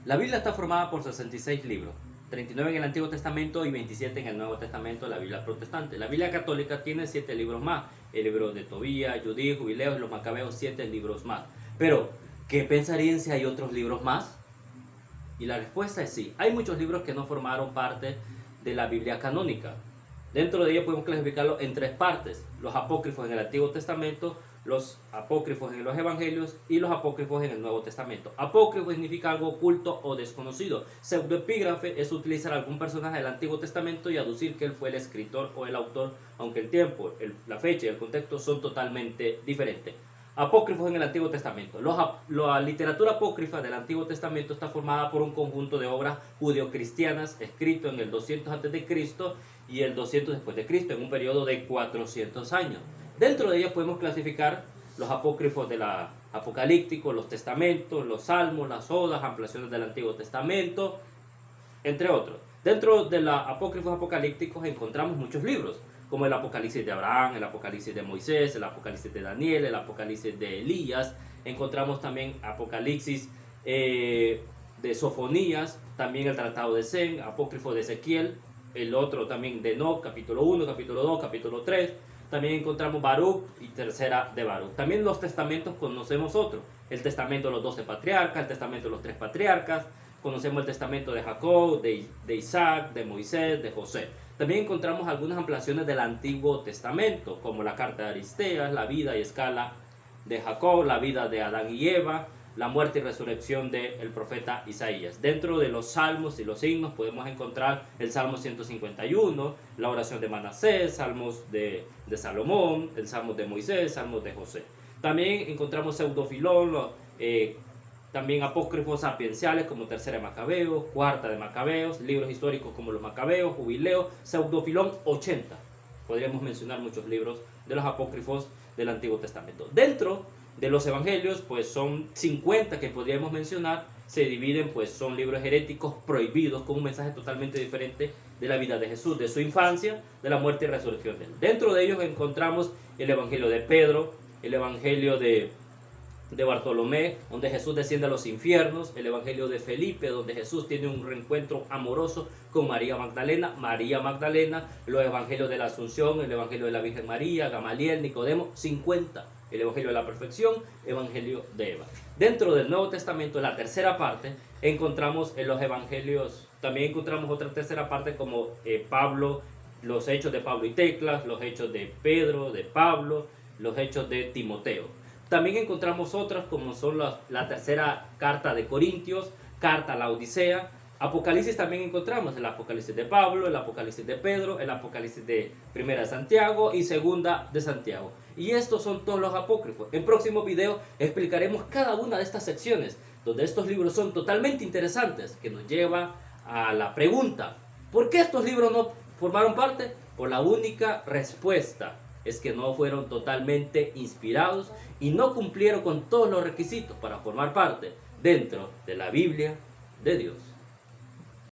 La Biblia está formada por 66 libros, 39 en el Antiguo Testamento y 27 en el Nuevo Testamento, la Biblia protestante. La Biblia católica tiene 7 libros más, el libro de Tobías, Judith, Jubileos, los Macabeos, 7 libros más. Pero, ¿qué pensarían si hay otros libros más? Y la respuesta es sí. Hay muchos libros que no formaron parte de la Biblia canónica. Dentro de ellos podemos clasificarlo en 3 partes: los apócrifos en el Antiguo Testamento, los apócrifos en los Evangelios y los apócrifos en el Nuevo Testamento. Apócrifo significa algo oculto o desconocido. Pseudoepígrafe es utilizar algún personaje del Antiguo Testamento y aducir que él fue el escritor o el autor, aunque el tiempo, la fecha y el contexto son totalmente diferentes. Apócrifos en el Antiguo Testamento. La literatura apócrifa del Antiguo Testamento está formada por un conjunto de obras judeocristianas escrito en el 200 a.C. y el 200 después de Cristo, en un periodo de 400 años. Dentro de ellos podemos clasificar los apócrifos de la Apocalíptico, los testamentos, los salmos, las odas, ampliaciones del Antiguo Testamento, entre otros. Dentro de los apócrifos apocalípticos encontramos muchos libros, como el Apocalipsis de Abraham, el Apocalipsis de Moisés, el Apocalipsis de Daniel, el Apocalipsis de Elías. Encontramos también Apocalipsis de Sofonías, también el Tratado de Zen, apócrifo de Ezequiel, el otro también de Enoc, capítulo 1, capítulo 2, capítulo 3. También encontramos Baruch y tercera de Baruch. También los testamentos conocemos otro: el testamento de los 12 patriarcas, el testamento de los 3 patriarcas. Conocemos el testamento de Jacob, de Isaac, de Moisés, de José. También encontramos algunas ampliaciones del Antiguo Testamento, como la carta de Aristeas, la vida y escala de Jacob, la vida de Adán y Eva, la muerte y resurrección del profeta Isaías. Dentro de los salmos y los himnos podemos encontrar el Salmo 151, la oración de Manasés, salmos de Salomón, el Salmo de Moisés, salmos de José. También encontramos Pseudofilón, también apócrifos sapienciales como tercera de Macabeos, cuarta de Macabeos, libros históricos como los Macabeos, Jubileos, Pseudofilón 80. Podríamos mencionar muchos libros de los apócrifos del Antiguo Testamento. Dentro de los Evangelios, pues son 50 que podríamos mencionar. Se dividen, pues son libros heréticos prohibidos con un mensaje totalmente diferente de la vida de Jesús, de su infancia, de la muerte y resurrección de él. Dentro de ellos encontramos el Evangelio de Pedro, el Evangelio de Bartolomé, donde Jesús desciende a los infiernos, el Evangelio de Felipe, donde Jesús tiene un reencuentro amoroso con María Magdalena, los Evangelios de la Asunción, el Evangelio de la Virgen María, Gamaliel, Nicodemo, 50, el Evangelio de la Perfección, Evangelio de Eva. Dentro del Nuevo Testamento, la tercera parte, encontramos en los Evangelios, también encontramos otra tercera parte como Pablo, los hechos de Pablo y Teclas, los hechos de Pedro, de Pablo, los hechos de Timoteo. También encontramos otras como son la tercera carta de Corintios, carta a la Odisea. Apocalipsis también encontramos el Apocalipsis de Pablo, el Apocalipsis de Pedro, el Apocalipsis de Primera de Santiago y Segunda de Santiago. Y estos son todos los apócrifos. En próximo video explicaremos cada una de estas secciones, donde estos libros son totalmente interesantes, que nos lleva a la pregunta: ¿por qué estos libros no formaron parte? Por la única respuesta: es que no fueron totalmente inspirados y no cumplieron con todos los requisitos para formar parte dentro de la Biblia de Dios.